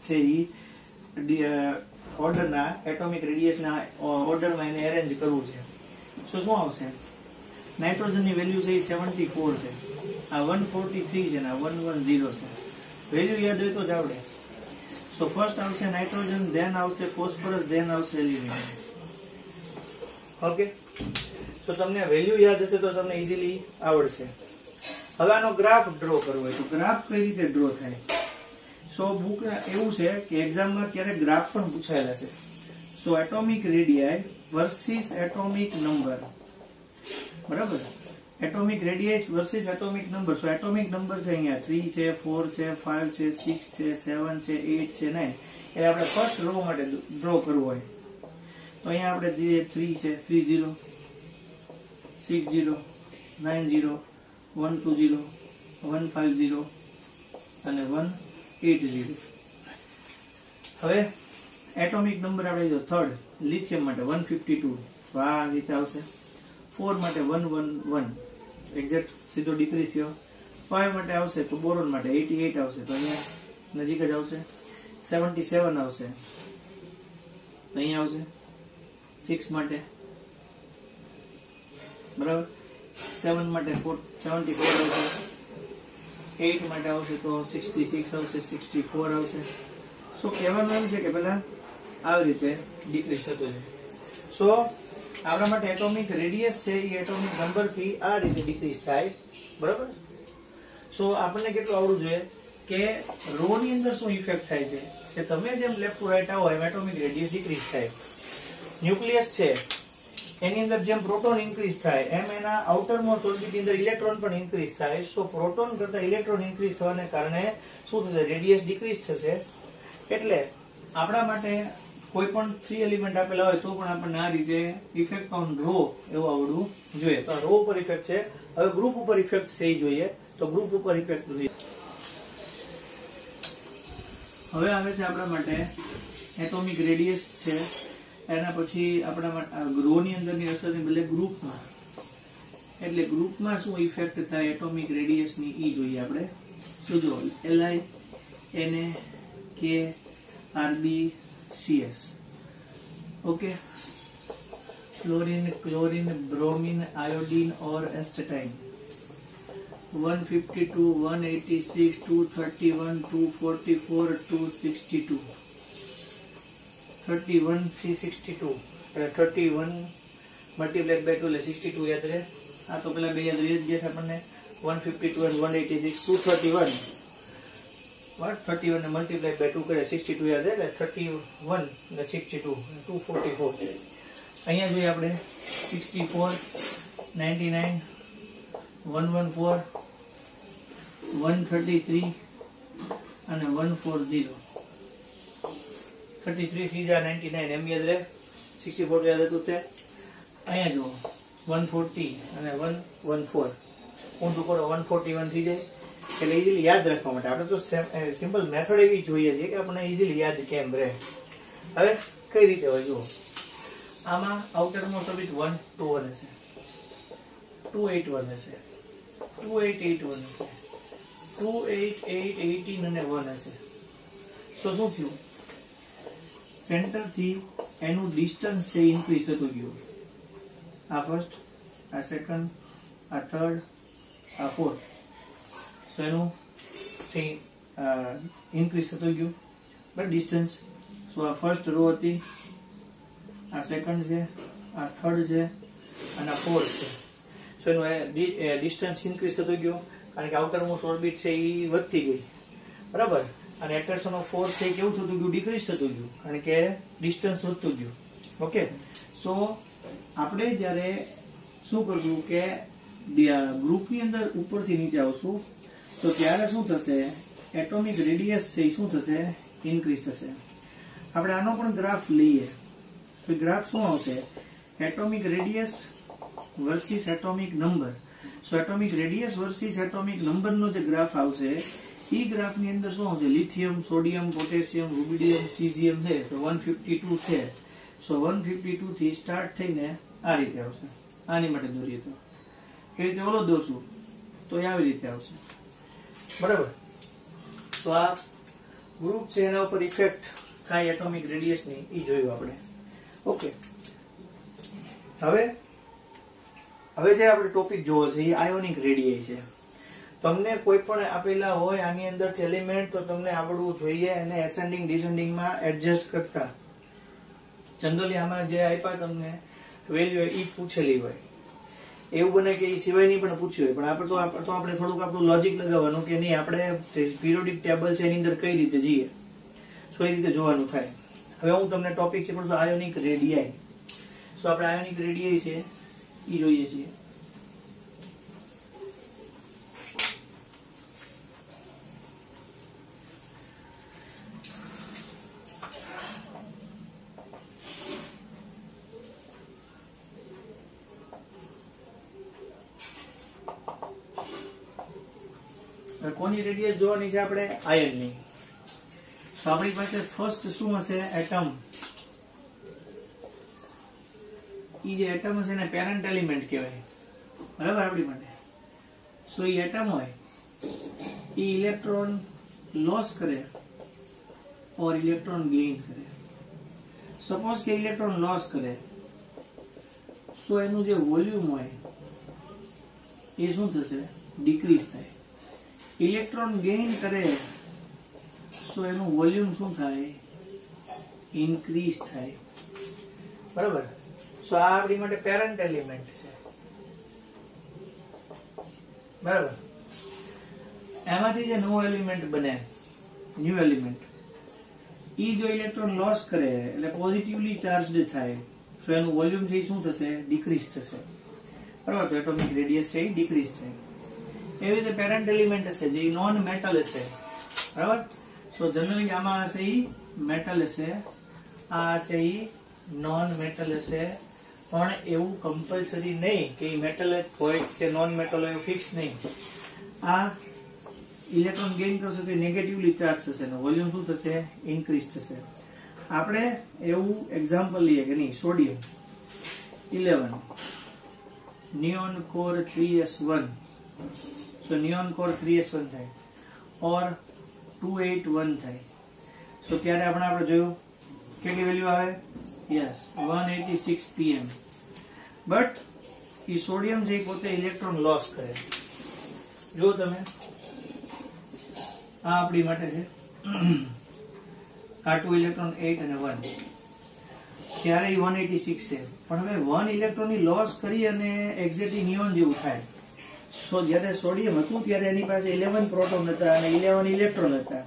છે એ ઓર્ડરના એટોમિક રેડિયસના ઓર્ડરમાં એને એરેન્જ કરવું છે. સો શું આવશે, નાઇટ્રોજનની વેલ્યુ છે એ 74 છે, આ 143 છે ને આ 110 છે. વેલ્યુ યાદ હોય તો જ આવડે. સો ફર્સ્ટ આવશે નાઇટ્રોજન, ધેન આવશે ફોસ્ફરસ, ધેન આવશે એલ્યુમિનિયમ. ઓકે? તો તમને વેલ્યુ યાદ હશે તો તમને ઇઝીલી આવડશે. હવે આનો ગ્રાફ ડ્રો કરવો હોય તો ગ્રાફ કઈ રીતે ડ્રો થાય? સો બુક એવું છે કે એક્ઝામમાં ક્યારેક ગ્રાફ પણ પૂછાયેલા છે. So atomic radii versus atomic number. બરાબર? Atomic radii versus atomic number. So atomic number છે અહીંયા 3 છે, 4 છે, 5 છે, 6 છે, 7 છે, 8 છે, 9. એટલે આપણે ફર્સ્ટ રો માટે ડ્રો કરવું હોય તો અહીંયા આપણે 3 છે, 30 60 90 120 150 અને 180. હવે એટોમિક નંબર આપણે જો થર્ડ લિથિયમ માટે 152 આ રીતે આવશે. 4 માટે 111 એક્ઝેક્ટ સીધો ડિક્રીઝ થયો. 5 માટે આવશે તો બોરોન માટે 88 આવશે તો અહીંયા નજીક જ આવશે. 77 આવશે અહીંયા આવશે. 6 માટે બરાબર, 7 માટે 74 આવશે. 8 માટે આવશે તો 66 આવશે, 64 આવશે. સો કહેવાનું એમ છે કે પેલા આવી રીતે ડિક્રીઝ થતો છે. સો આપણા માટે એટોમિક રેડિયસ છે એ એટોમિક નંબર થી આ રીતે ડિક્રીઝ થાય. બરાબર? સો આપણને કેટલું આવડવું જોઈએ કે રો ની અંદર શું ઇફેક્ટ થાય છે કે તમે જેમ લેફ્ટ ટુ રાઈટ આવો એમ એટોમિક રેડિયસ ડિક્રીઝ થાય. ન્યુક્લિયસ છે એની અંદર જેમ પ્રોટોન ઇન્ક્રીઝ થાય એમ એના આઉટર મોસ્ટ ઓર્બિટની અંદર ઇલેક્ટ્રોન પણ ઇન્ક્રીઝ થાય. સો પ્રોટોન કરતા ઇલેક્ટ્રોન ઇન્ક્રીઝ થવાને કારણે શું થશે, રેડિયસ ડિક્રીઝ થશે. એટલે આપણા માટે કોઈ પણ 3 એલિમેન્ટ આપેલા હોય તો પણ આપણને આ રીતે ઇફેક્ટ ઓન રો એવું આવડવું જોઈએ. તો રો ઉપર ઇફેક્ટ છે. હવે ગ્રુપ ઉપર ઇફેક્ટ છે જોઈએ તો ગ્રુપ ઉપર ઇફેક્ટ જોઈએ. હવે આવે છે આપણા માટે એટોમિક રેડિયસ છે, એના પછી આપણા રો ની અંદરની અસરની બદલે ગ્રુપમાં, એટલે ગ્રુપમાં શું ઇફેક્ટ થાય એટોમિક રેડિયસ ની ઈ જોઈએ આપણે. શું જો Li Na K Rb CS. Okay? Fluorine, chlorine, bromine, iodine और एस्टेटाइन. 152, 186, 231, 244, 262. 31, 362. 31 મલ્ટીપ્લાઇડ બાય 2 એટલે 62 યાદ રહે. આ તો પેલા બે યાદ રહી જ ગયા આપણને. 152 and 186 231 31 ને મલ્ટીપ્લાઇડ બાય 2 કરે 62 યાદ રહે એટલે 31 ને 62 244. અહીંયા જોઈએ આપણે 64 99 114 133 અને 140 33 3 99 એમ યાદ રહે. 64 યાદ હતું તે. અહીંયા જુઓ 140 અને 114 ઊંધું કરો 141 થઈ જાય. એટલે ઇઝીલી યાદ રાખવા માટે આપણે તો સિમ્પલ મેથડ એવી જોઈએ છે કે આપણને ઇઝીલી યાદ કેમ રહે. હવે કઈ રીતે હોય જુઓ. આમાં આઉટર મોસ્ટ ઓફ 121 હશે, 281 હશે, 2881 હશે, 288 18 અને 1 હશે. શું થયું? સેન્ટર થી એનું ડિસ્ટન્સ છે ઇન્ક્રીઝ થતું ગયું. આ ફર્સ્ટ, આ સેકન્ડ, આ થર્ડ, આ ફોર્થ. સો એનું ઇન્ક્રીઝ થતું ગયું બટ ડિસ્ટન્સ. સો આ ફર્સ્ટ રો હતી, આ સેકન્ડ છે, આ થર્ડ છે અને આ ફોર્થ છે. સો એનું ડિસ્ટન્સ ઇન્ક્રીઝ થતું ગયું કારણ કે આઉટર મોસ્ટ ઓર્બિટ છે એ વધતી ગઈ, બરાબર. અને એટ્રેક્શન ઓફ ફોર્સ છે કેવું થતું ગયું? ડિક્રીઝ થતું ગયું કારણ કે ડિસ્ટન્સ વધતું ગયું. ઓકે. સો આપણે જ્યારે શું કરવું કે ગ્રુપની અંદર ઉપરથી નીચે આવશું તો ત્યારે શું થશે? એટોમિક રેડિયસ છે એ શું થશે? ઇન્ક્રીઝ થશે. આપણે આનો પણ ગ્રાફ લઈએ તો ગ્રાફ શું આવશે? Atomic radius versus atomic number. So atomic radius versus atomic નંબરનો જે ગ્રાફ આવશે એ ગ્રાફની અંદર શું આવશે? Lithium, sodium, potassium, rubidium, caesium છે તો 152 છે. સો 152 થી સ્ટાર્ટ થઈને આ રીતે આવશે. આની માટે દોરીએ તો એ રીતે ઓલો દોરશું તો આવી રીતે આવશે, બરાબર. તો આ ગ્રુપ છે એના ઉપર ઇફેક્ટ થાય એટોમિક રેડિયસની એ જોયું આપણે. ઓકે. હવે જે આપણે ટોપિક જોવો છે એ આયોનિક રેડિયાઈ છે. તમને કોઈ પણ આપેલા હોય આની અંદર એલિમેન્ટ તો તમને આવડવું જોઈએ અને એસેન્ડિંગ ડિસેન્ડિંગ માં એડજસ્ટ કરતા. જનરલી આમાં જે આપ્યા તમને વેલ્યુ એ પૂછેલી હોય, એવું બને કે એ સિવાયની પણ પૂછ્યું હોય, પણ આપણે થોડુંક આપણું લોજિક લગાવવાનું કે નહીં આપણે પિરિયોડિક ટેબલ છે એની અંદર કઈ રીતે જઈએ, સો એ રીતે જોવાનું થાય. હવે હું તમને ટોપિક છે પણ આયોનિક રેડિયાઈ. સો આપણે આયોનિક રેડિયાઈ છે એ જોઈએ છીએ. કોની રેડિયસ જોવાની છે આપણે? આયનની. તો આપણી પાસે ફર્સ્ટ શું હશે? એટમ. ઈ જે એટમ હશે એને પેરેન્ટ એલિમેન્ટ કહેવાય, બરાબર આપણી માટે. સો ઈ એટમ હોય ઈ ઇલેક્ટ્રોન લોસ કરે ઓર ઇલેક્ટ્રોન ગેઇન કરે. સપોઝ કે ઇલેક્ટ્રોન લોસ કરે સો એનું જે વોલ્યુમ હોય એ શું થશે? ડિક્રીઝ થાય. ઇલેક્ટ્રોન ગેઇન કરે સો એનું વોલ્યુમ શું થાય? ઇન્ક્રીઝ થાય, બરાબર. સો આ આપણી માટે પેરેન્ટ એલિમેન્ટ છે, બરાબર. એમાંથી જે નવો એલિમેન્ટ બને, ન્યુ એલિમેન્ટ, ઈ જો ઇલેક્ટ્રોન લોસ કરે એટલે પોઝિટિવલી ચાર્જડ થાય સો એનું વોલ્યુમ છે શું થશે? ડિક્રીઝ થશે, બરાબર. તો એટોમિક રેડિયસ છે એ ડિક્રીઝ થાય. એવી રીતે પેરેન્ટ એલિમેન્ટ હશે જે નોન મેટલ હશે, બરાબર. સો જનરલી આમાં હશે ઈ મેટલ હશે, આ હશે ઈ નોન મેટલ હશે. પણ એવું કમ્પલસરી નહીં કે મેટલ જ હોય કે નોન મેટલ હોય, ફિક્સ નહીં. આ ઇલેક્ટ્રોન ગેઇન કરશે તો નેગેટિવલી ચાર્જ થશે અને વોલ્યુમ શું થશે? ઇન્ક્રીઝ થશે. આપણે એવું એક્ઝામ્પલ લઈએ કે નહીં, સોડિયમ 11 નિયોન કોર 3s1. સો નિયોન કોર 3s1 થાય ઓર 281 થાય. સો ત્યારે આપણે જોયું કેટલી વેલ્યુ આવે? Yes 186 pm. But A sodium છે પોતે ઇલેક્ટ્રોન લોસ કરે. જો તમે આ આપણી માટે છે આ 2 ઇલેક્ટ્રોન 8 અને 1. ત્યારે 186 છે, પણ હવે 1 ઇલેક્ટ્રોનની લોસ કરી અને એક્ઝેક્ટલી નિયોન જેવું થાય. સો જ્યારે સોડિયમ હતું ત્યારે એની પાસે 11 પ્રોટોન હતા અને 11 ઇલેક્ટ્રોન હતા.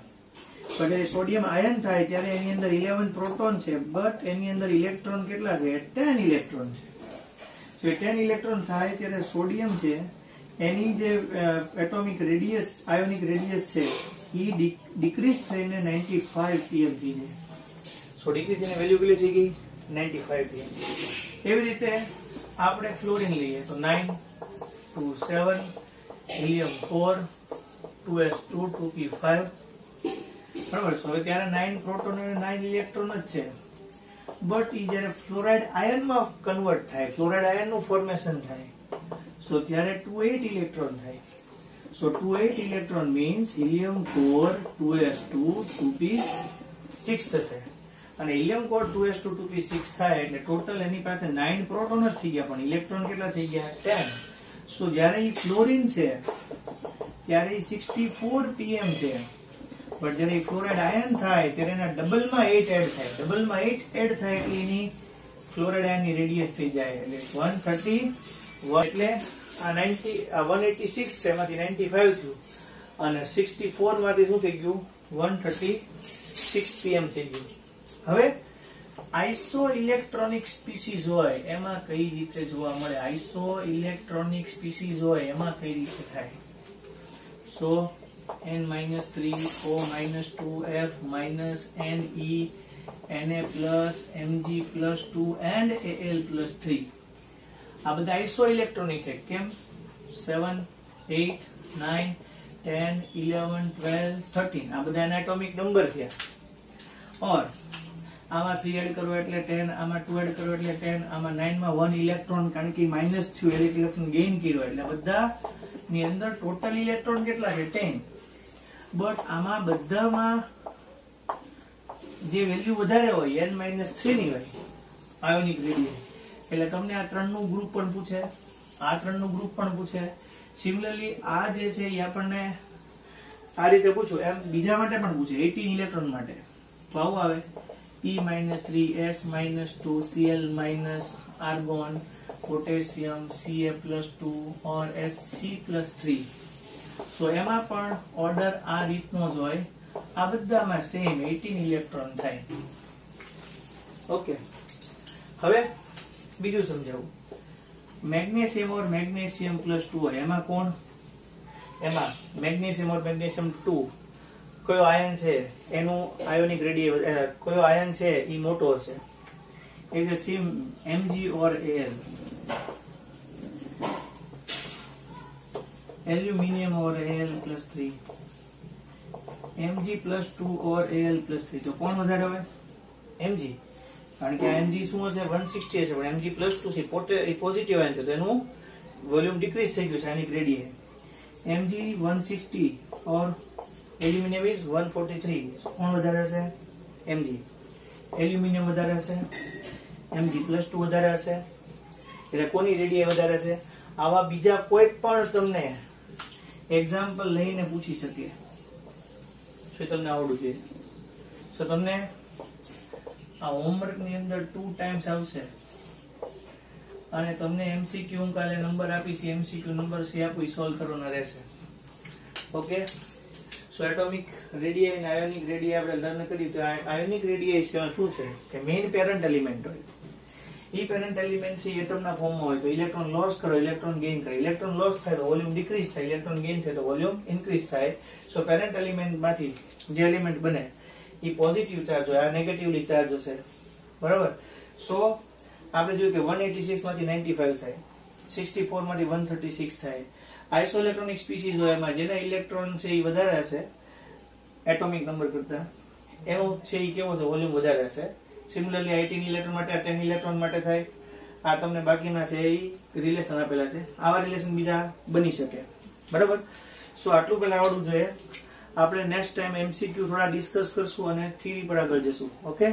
પણ જ્યારે સોડિયમ આયન થાય ત્યારે એની અંદર 11 પ્રોટોન છે, બટ એની અંદર ઇલેક્ટ્રોન કેટલા છે? 10 ઇલેક્ટ્રોન છે. તો 10 ઇલેક્ટ્રોન થાય ત્યારે સોડિયમ છે એની જે એટોમિક રેડિયસ, આયોનિક રેડિયસ છે એ ડિક્રીઝ થઈને 95 pm થઈ જાય. સો ડિક્રીઝ થઈને વેલ્યુ કેટલી થઈ ગઈ? 95 pm. એવી રીતે આપણે ફ્લોરિન લઈએ તો 9 2 7 હિલિયમ 4 2s2 2p5. બરાબર. સો હવે ત્યારે 9 પ્રોટોન અને 9 ઇલેક્ટ્રોન જ છે, બટ એ જયારે ફ્લોરાઇડ આયનમાં કન્વર્ટ થાય, ફ્લોરાઇડ આયનનું ફોર્મેશન થાય, સો ત્યારે 28 ઇલેક્ટ્રોન થાય. સો 28 electron means helium core 2s2 2p6 થશે. અને હિલિયમ કોર 2s2 2p6 થાય એટલે ટોટલ એની પાસે 9 પ્રોટોન જ થઈ ગયા, પણ ઇલેક્ટ્રોન કેટલા થઈ ગયા? 10. સો જ્યારે એ ફ્લોરિન છે ત્યારે 64 pm છે, પણ જ્યારે ફ્લોરાઇડ આયન થાય ત્યારે એના ડબલમાં 8 એડ થાય. ડબલમાં 8 એડ થાય એટલે એની ફ્લોરાઇડ આયનની રેડિયસ થઈ જાય એટલે 131. એટલે આ 186 છે, એમાંથી 95 થયું અને 64 માંથી શું થઈ ગયું? 136 pm થઈ ગયું. હવે આઇસો ઇલેક્ટ્રોનિક સ્પીસીઝ હોય એમાં કઈ રીતે જોવા મળે? આઇસો ઇલેક્ટ્રોનિક સ્પીસીઝ હોય એમાં કઈ રીતે થાય? સો N-3 O-2 F Ne Na+, Mg+2 and Al+3 આ બધા આઇસો ઇલેક્ટ્રોનિક છે. કેમ? 7 8 9 10 11 12 13 આ બધા એટોમિક નંબર થયા. ઓર આમાં 3 એડ કરો એટલે 10, આમાં 2 એડ કરો એટલે 10, આમાં 9 માં 1 ઇલેક્ટ્રોન કારણ કે માઇનસ થયું એટલે ઇલેક્ટ્રોન ગેઇન કર્યો એટલે બધા ની અંદર ટોટલ ઇલેક્ટ્રોન કેટલા છે? 10. બટ આમાં બધામાં જે વેલ્યુ વધારે હોય N-3 ની હોય આયોનિક રેડિયસ, એટલે તમને આ 3 નું ગ્રુપ પણ પૂછે, આ 3 નું ગ્રુપ પણ પૂછે. સિમિલરલી આ જે છે એ આપણને આ રીતે પૂછો એમ બીજા માટે પણ પૂછે, 18 ઇલેક્ટ્રોન માટે. તો આવું આવે P-3 S-2 Cl- argon potassium Ca+2 or Sc+3. સો એમાં પણ ઓર્ડર આ રીતનો જ હોય. આ બધામાં સેમ 18 ઇલેક્ટ્રોન થાય. ઓકે, હવે બીજું સમજાવું. મેગ્નેશિયમ ઓર મેગ્નેશિયમ +2 હોય એમાં કોણ? એમાં મેગ્નેશિયમ ઓર મેગ્નેશિયમ 2 કયો આયન છે એનું આયોનિક રેડિયસ, કયો આયન છે એ મોટો હશે? એ છે સીમ Mg ઓર Al. એલ્યુમિનિયમ ઓર Al+3, Mg+2 ઓર Al+3. તો કોણ વધારે હોય? Mg. કારણ કે Mg શું હશે? 160 હશે, પણ Mg+2 છે પોઝિટિવ આયન છે તો એનું વોલ્યુમ ડિક્રીઝ થઈ ગયું છે ionic radius. Mg 160 or aluminium is 143. કોણ વધારે હશે? Mg. એલ્યુમિનિયમ વધારે હશે, Mg+2 વધારે હશે, એટલે કોની રેડિયસ વધારે છે? આવા બીજા કોઈ પણ તમને એક્ઝામ્પલ લઈને પૂછી શકે. શું તમને આવડું છે? તો તમને આ હોમવર્ક ની અંદર 2 ટાઈમ્સ આવશે અને તમને MCQ હું કાલે નંબર આપીશ, MCQ નંબર છે આપું, સોલ્વ કરવાના રહેશે. ઓકે, સો એટોમિક રેડિયસ અને આયોનિક રેડિયસ આપણે લર્ન કર્યું. તો આયોનિક રેડિયસ શું છે કે મેઇન પેરેન્ટ એલિમેન્ટ હોય. એ પેરેન્ટ એલિમેન્ટ છે એટમના ફોર્મમાં હોય તો ઇલેક્ટ્રોન લોસ કરો, ઇલેક્ટ્રોન ગેઇન કરે. ઇલેક્ટ્રોન લોસ થાય તો વોલ્યુમ ડિક્રીઝ થાય, ઇલેક્ટ્રોન ગેઇન થાય તો વોલ્યુમ ઇન્ક્રીઝ થાય. સો પેરેન્ટ એલિમેન્ટ માંથી જે એલિમેન્ટ બને એ પોઝિટિવ ચાર્જ હોય, આ નેગેટિવલી ચાર્જ હશે. બરાબર. સો આપણે જોયું કે 186 માંથી 95 થાય, 64 માંથી 136 થાય. આઇસો ઇલેક્ટ્રોનિક સ્પીસીઝ હોય એમાં જેના ઇલેક્ટ્રોન છે એ વધારે હશે એટોમિક નંબર કરતા, એનો છે એ કેવો છે? વોલ્યુમ વધારે હશે. સિમિલરલી 18 ઇલેક્ટ્રોન માટે 10 ઇલેક્ટ્રોન માટે થાય. આ તમને બાકીના છે એ રિલેશન આપેલા છે. આવા રિલેશન બીજા બની શકે. બરાબર. સો આટલું પહેલા આવડવું જોઈએ. આપણે નેક્સ્ટ ટાઈમ MCQ થોડા ડિસ્કસ કરશું અને થિયરી પર આગળ જશું. ઓકે.